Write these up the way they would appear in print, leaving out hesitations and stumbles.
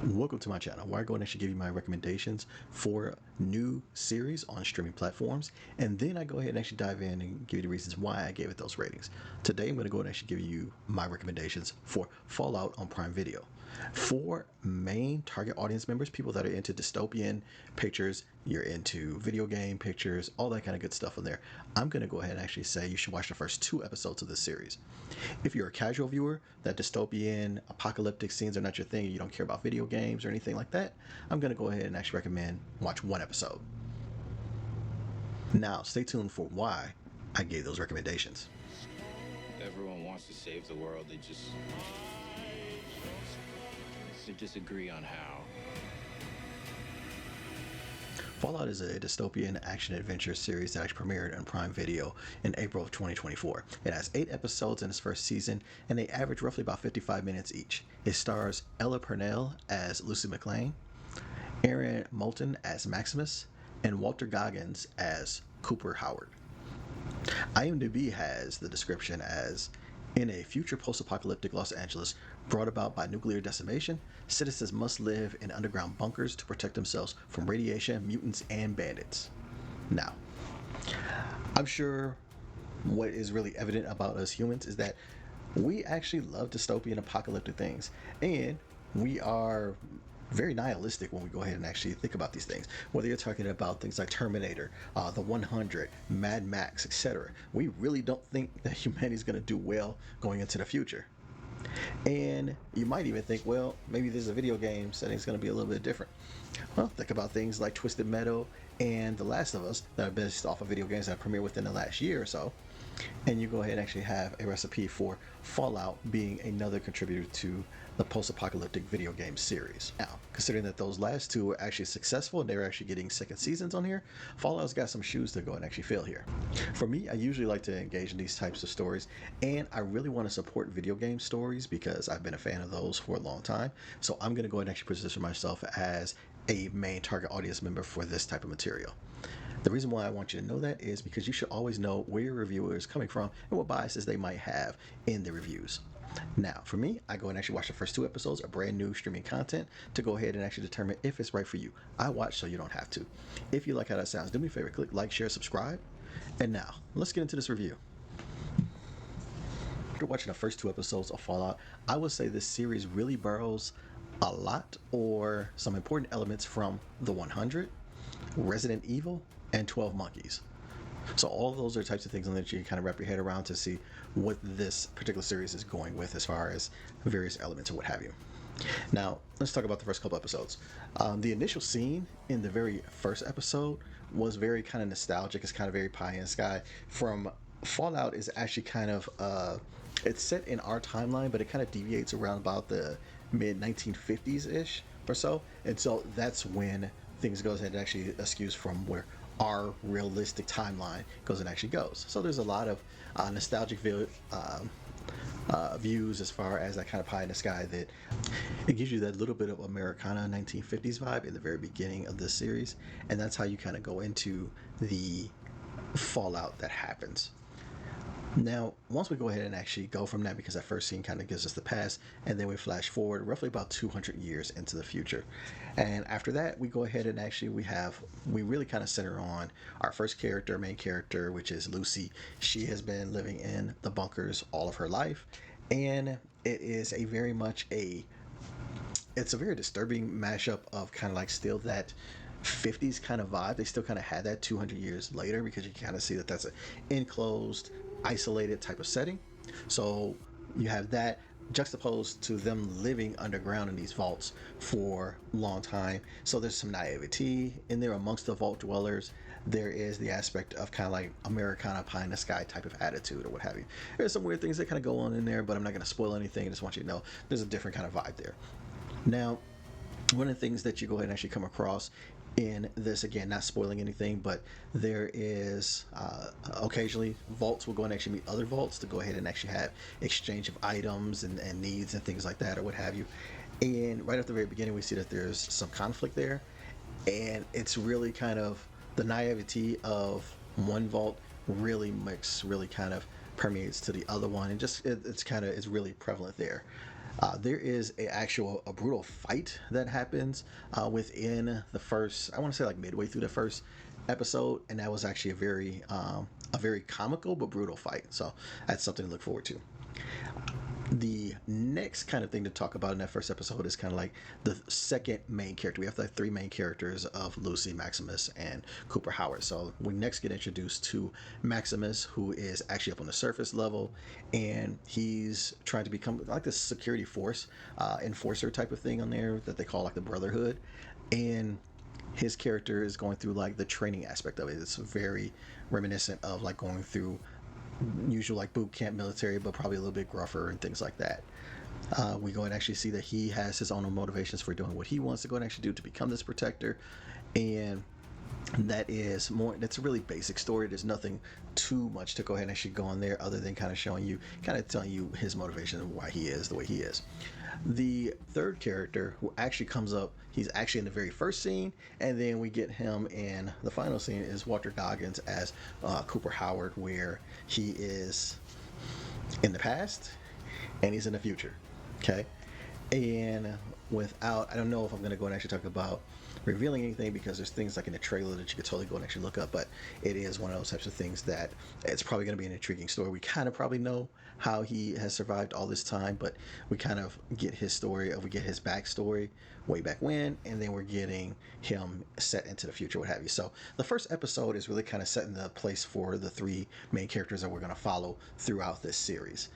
Welcome to my channel where I go and actually give you my recommendations for new series on streaming platforms, and then I go ahead and actually dive in and give you the reasons why I gave it those ratings. Today I'm going to go and actually give you my recommendations for Fallout on Prime Video. For main target audience members, people that are into dystopian pictures, you're into video game pictures, all that kind of good stuff in there, I'm going to go ahead and actually say you should watch the first 2 episodes of this series. If you're a casual viewer, that dystopian apocalyptic scenes are not your thing, and you don't care about video games or anything like that, I'm going to go ahead and actually recommend watch 1 episode. Now, stay tuned for why I gave those recommendations. Everyone wants to save the world, they disagree on how. Fallout is a dystopian action-adventure series that actually premiered on Prime Video in April of 2024. It has 8 episodes in its first season, and they average roughly about 55 minutes each. It stars Ella Purnell as Lucy McLean, Aaron Moulton as Maximus, and Walter Goggins as Cooper Howard. IMdb has the description as, in a future post-apocalyptic Los Angeles brought about by nuclear decimation, citizens must live in underground bunkers to protect themselves from radiation, mutants, and bandits. Now, I'm sure what is really evident about us humans is that we actually love dystopian apocalyptic things, and we are very nihilistic when we go ahead and actually think about these things. Whether you're talking about things like Terminator, the 100, Mad Max, etc., we really don't think that humanity is going to do well going into the future. And you might even think, well, maybe this is a video game setting is going to be a little bit different. Well, think about things like Twisted Metal and The Last of Us that are based off of video games that premiered within the last year or so. And you go ahead and actually have a recipe for Fallout being another contributor to the post-apocalyptic video game series. Now, considering that those last two were actually successful and they're actually getting second seasons on here, Fallout's got some shoes to go and actually fill here. For me, I usually like to engage in these types of stories, and I really want to support video game stories because I've been a fan of those for a long time. So I'm going to go ahead and actually position myself as a main target audience member for this type of material. The reason why I want you to know that is because you should always know where your reviewer is coming from and what biases they might have in the reviews. Now, for me, I go and actually watch the first 2 episodes of brand new streaming content to go ahead and actually determine if it's right for you. I watch so you don't have to. If you like how that sounds, do me a favor, click like, share, subscribe. And now, let's get into this review. After watching the first 2 episodes of Fallout, I would say this series really borrows a lot or some important elements from The 100, Resident Evil, and 12 Monkeys. So all of those are types of things that you can kind of wrap your head around to see what this particular series is going with as far as various elements or what have you. Now, let's talk about the first couple episodes. The initial scene in the very first episode was very kind of nostalgic. It's kind of very pie in the sky. From Fallout is actually kind of, it's set in our timeline, but it kind of deviates around about the mid 1950s-ish or so. And so that's when things goes ahead and actually askews from where our realistic timeline goes and actually goes. So there's a lot of nostalgic views as far as that kind of pie in the sky that it gives you that little bit of Americana 1950s vibe in the very beginning of this series, and that's how you kind of go into the fallout that happens. Now, once we go ahead and actually go from that, because that first scene kind of gives us the past, and then we flash forward roughly about 200 years into the future. And after that, we go ahead and actually we really kind of center on our first character, main character, which is Lucy. She has been living in the bunkers all of her life, and it is a very disturbing mashup of kind of like still that 50s kind of vibe. They still kind of had that 200 years later, because you kind of see that that's an enclosed, isolated type of setting. So you have that juxtaposed to them living underground in these vaults for a long time. So there's some naivety in there amongst the vault dwellers. There is the aspect of kind of like Americana pie in the sky type of attitude or what have you. There's some weird things that kind of go on in there, but I'm not going to spoil anything. I just want you to know there's a different kind of vibe there. Now, one of the things that you go ahead and actually come across in this, again, not spoiling anything, but there is occasionally vaults will go and actually meet other vaults to go ahead and actually have exchange of items and needs and things like that or what have you. And right at the very beginning, we see that there's some conflict there, and it's really kind of the naivety of one vault really kind of permeates to the other one, and just it's really prevalent there. There is a brutal fight that happens within the first, I want to say like midway through the first episode, and that was actually a very comical but brutal fight. So that's something to look forward to. The next kind of thing to talk about in that first episode is kind of like the second main character. We have the three main characters of Lucy, Maximus, and Cooper Howard. So we next get introduced to Maximus, who is actually up on the surface level, and he's trying to become like this security force enforcer type of thing on there that they call like the Brotherhood. And his character is going through like the training aspect of it. It's very reminiscent of like going through usual like boot camp military, but probably a little bit gruffer and things like that. We go and actually see that he has his own motivations for doing what he wants to go and actually do to become this protector, and that's a really basic story. There's nothing too much to go ahead and actually go on there other than kind of telling you his motivation and why he is the way he is. The third character who actually comes up, he's actually in the very first scene, and then we get him in the final scene, is Walter Goggins as Cooper Howard, where he is in the past and he's in the future. Okay, and I don't know if I'm going to go and actually talk about revealing anything, because there's things like in the trailer that you could totally go and actually look up, but it is one of those types of things that it's probably going to be an intriguing story. We kind of probably know how he has survived all this time, but we kind of get his story, we get his backstory way back when, and then we're getting him set into the future, what have you. So the first episode is really kind of setting the place for the three main characters that we're going to follow throughout this series.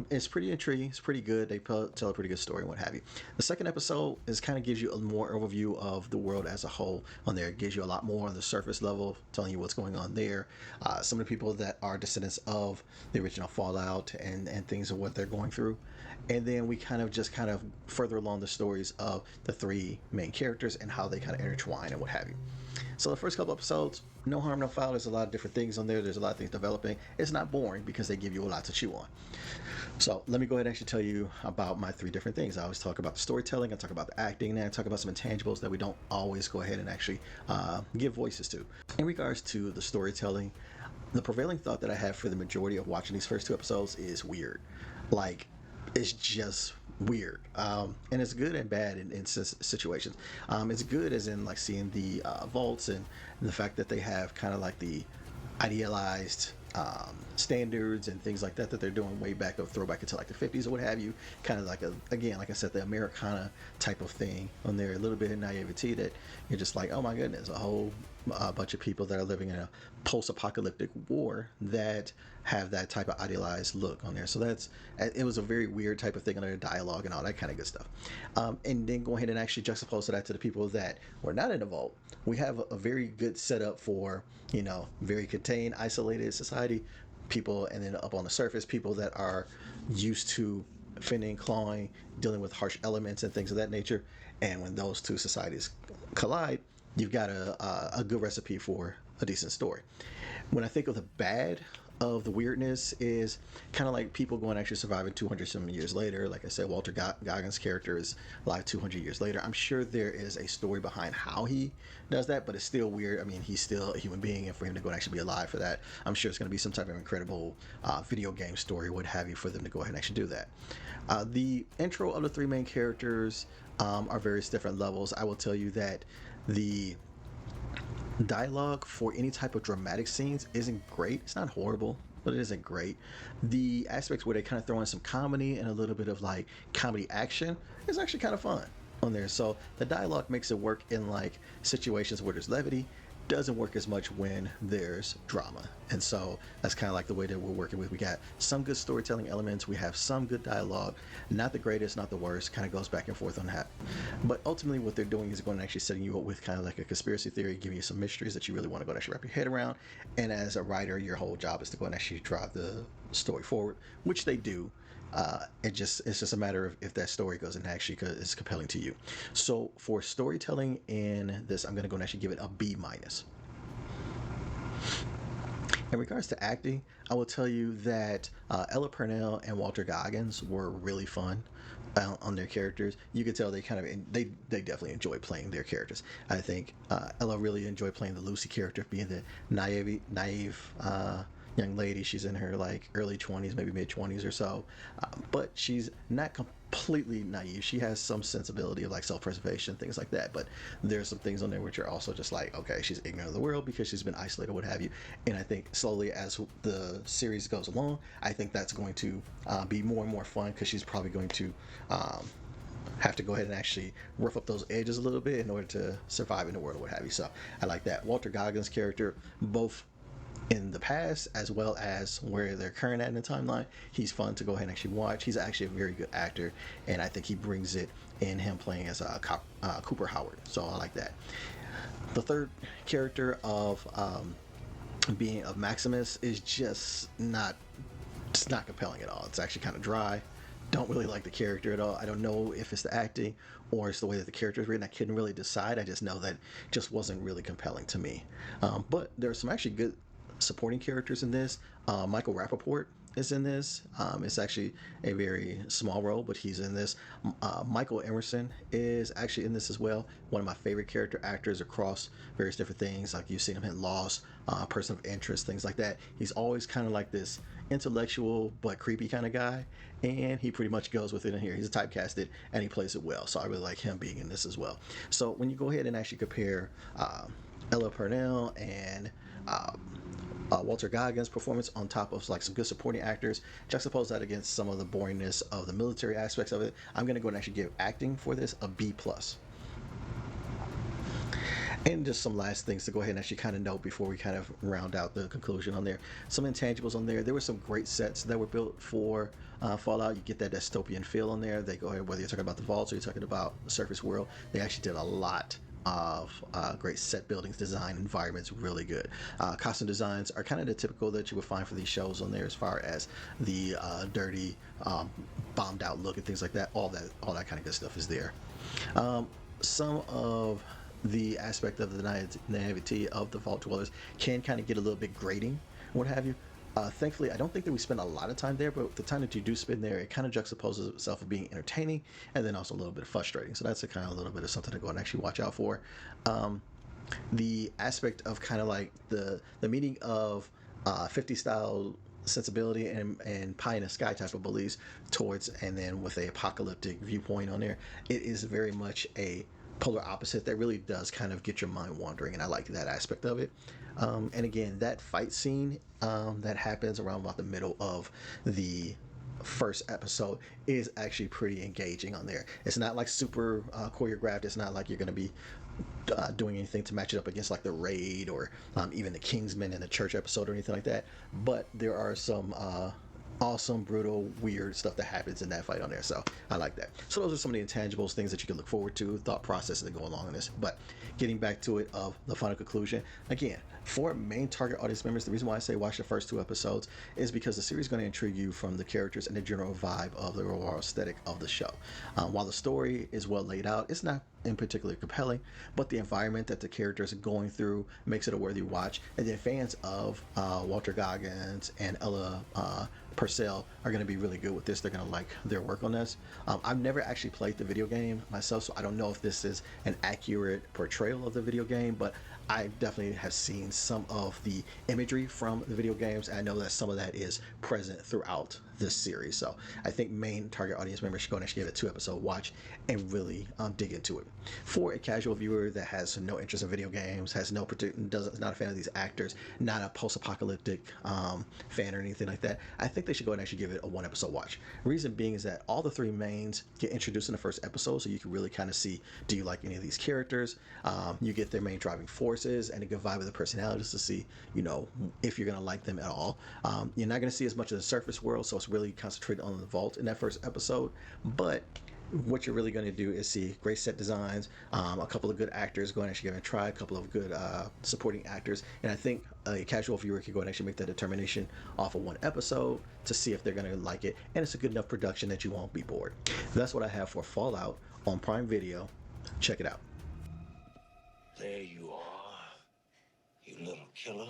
It's pretty intriguing. It's pretty good. They tell a pretty good story and what have you. The second episode kind of gives you a more overview of the world as a whole on there. It gives you a lot more on the surface level, telling you what's going on there. Some of the people that are descendants of the original Fallout and things of what they're going through. And then we kind of further along the stories of the three main characters and how they kind of intertwine and what have you. So the first couple episodes, no harm, no foul. There's a lot of different things on there. There's a lot of things developing. It's not boring because they give you a lot to chew on. So let me go ahead and actually tell you about my three different things. I always talk about the storytelling, I talk about the acting, and I talk about some intangibles that we don't always go ahead and actually give voices to. In regards to the storytelling, the prevailing thought that I have for the majority of watching these first two episodes is weird. Like, it's just weird, and it's good and bad in situations. It's good as in like seeing the vaults and the fact that they have kind of like the idealized standards and things like that they're doing way back, of throwback into like the 50s or what have you, kind of like again, like I said, the Americana type of thing on there, a little bit of naivety that you're just like, oh my goodness, a whole bunch of people that are living in a post-apocalyptic war that have that type of idealized look on there. So it was a very weird type of thing on their dialogue and all that kind of good stuff. And then go ahead and actually juxtapose that to the people that were not in the vault. We have a very good setup for, very contained, isolated society people, and then up on the surface, people that are used to fending, clawing, dealing with harsh elements and things of that nature. And when those two societies collide, you've got a good recipe for a decent story. When I think of the bad of the weirdness, is kind of like people going actually surviving 200 some years later. Like I said, Walter Goggins' character is alive 200 years later. I'm sure there is a story behind how he does that, but it's still weird. I mean, he's still a human being, and for him to go and actually be alive for that, I'm sure it's going to be some type of incredible video game story, what have you, for them to go ahead and actually do that. The intro of the three main characters are various different levels. I will tell you that the dialogue for any type of dramatic scenes isn't great. It's not horrible, but it isn't great. The aspects where they kind of throw in some comedy and a little bit of like comedy action is actually kind of fun on there. So the dialogue makes it work in like situations where there's levity. Doesn't work as much when there's drama. And so that's kind of like the way that we're working with. We got some good storytelling elements, we have some good dialogue, not the greatest, not the worst, kind of goes back and forth on that. But ultimately what they're doing is going to actually setting you up with kind of like a conspiracy theory, giving you some mysteries that you really want to go and actually wrap your head around. And as a writer, your whole job is to go and actually drive the story forward, which they do. It's just a matter of if that story goes and actually is compelling to you. So for storytelling in this, I'm going to go and actually give it a B-. In regards to acting, I will tell you that Ella Purnell and Walter Goggins were really fun on their characters. You could tell they definitely enjoy playing their characters. I think Ella really enjoyed playing the Lucy character, being the naive young lady. She's in her like early 20s, maybe mid 20s or so, but she's not completely naive. She has some sensibility of like self-preservation, things like that. But there's some things on there which are also just like, okay, she's ignorant of the world because she's been isolated, what have you. And I think slowly as the series goes along, I think that's going to be more and more fun because she's probably going to have to go ahead and actually rough up those edges a little bit in order to survive in the world or what have you. So I like that. Walter Goggins' character, both in the past as well as where they're current at in the timeline, he's fun to go ahead and actually watch. He's actually a very good actor, and I think he brings it in him playing as Cooper Howard. So I like that. The third character of being of Maximus is just not, it's not compelling at all. It's actually kind of dry. Don't really like the character at all. I don't know if it's the acting or it's the way that the character is written. I couldn't really decide. I just know that it just wasn't really compelling to me. But there are some actually good supporting characters in this. Michael Rappaport is in this. It's actually a very small role, but he's in this. Michael Emerson is actually in this as well. One of my favorite character actors across various different things. Like you've seen him in Lost, Person of Interest, things like that. He's always kind of like this intellectual but creepy kind of guy, and he pretty much goes with it in here. He's typecasted and he plays it well, so I really like him being in this as well. So when you go ahead and actually compare Ella Purnell and Walter Goggins' performance on top of like some good supporting actors, juxtapose that against some of the boringness of the military aspects of it, I'm going to go and actually give acting for this a B+. And just some last things to go ahead and actually kind of note before we kind of round out the conclusion on there. Some intangibles on there. There were some great sets that were built for Fallout. You get that dystopian feel on there. They go ahead, whether you're talking about the vaults or you're talking about the surface world, they actually did a lot of great set buildings, design, environments, really good. Costume designs are kind of the typical that you would find for these shows on there, as far as the dirty, bombed out look and things like that. All that kind of good stuff is there. Some of the aspect of the naivety of the vault dwellers can kind of get a little bit grating, what have you. Thankfully, I don't think that we spend a lot of time there, but the time that you do spend there, it kind of juxtaposes itself of being entertaining and then also a little bit frustrating. So that's a kind of a little bit of something to go and actually watch out for. The aspect of kind of like the meaning of 50 style sensibility and pie in the sky type of beliefs towards, and then with a apocalyptic viewpoint on there, it is very much a polar opposite that really does kind of get your mind wandering, and I like that aspect of it. And again, that fight scene that happens around about the middle of the first episode is actually pretty engaging on there. It's not like super choreographed. It's not like you're going to be doing anything to match it up against like the Raid or even the Kingsman in the church episode or anything like that, but there are some awesome, brutal, weird stuff that happens in that fight on there. So I like that. So those are some of the intangibles, things that you can look forward to, thought processes that go along in this. But getting back to it, of the final conclusion, again, for main target audience members, the reason why I say watch the first 2 episodes is because the series is going to intrigue you from the characters and the general vibe of the overall aesthetic of the show. While the story is well laid out, it's not in particular compelling, but the environment that the characters are going through makes it a worthy watch. And then fans of Walter Goggins and Ella Purcell are going to be really good with this. They're going to like their work on this. I've never actually played the video game myself, so I don't know if this is an accurate portrayal of the video game, but I definitely have seen some of the imagery from the video games, and I know that some of that is present throughout this series. So I think main target audience members should go and actually give it a 2-episode watch and really dig into it. For a casual viewer that has no interest in video games, has no not a fan of these actors, not a post-apocalyptic fan or anything like that, I think they should go and actually give it a 1-episode watch. Reason being is that all the 3 mains get introduced in the first episode, so you can really kind of see, do you like any of these characters? You get their main driving forces and a good vibe of the personalities to see, you know, if you're going to like them at all. You're not going to see as much of the surface world, so it's really concentrated on the vault in that first episode, but what you're really going to do is see great set designs, a couple of good actors going to actually give it a try, a couple of good supporting actors, and I think a casual viewer can go and actually make that determination off of 1 episode to see if they're going to like it, and it's a good enough production that you won't be bored. That's what I have for Fallout on Prime Video. Check it out. There you are, you little killer.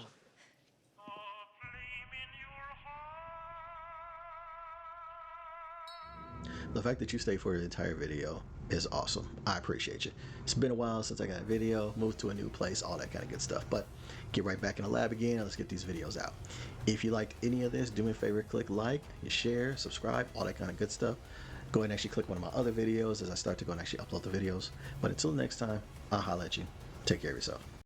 The fact that you stayed for the entire video is awesome. I appreciate you. It's been a while since I got a video, moved to a new place, all that kind of good stuff. But get right back in the lab again and let's get these videos out. If you liked any of this, do me a favor, click like, share, subscribe, all that kind of good stuff. Go ahead and actually click one of my other videos as I start to go and actually upload the videos. But until next time, I'll holla at you. Take care of yourself.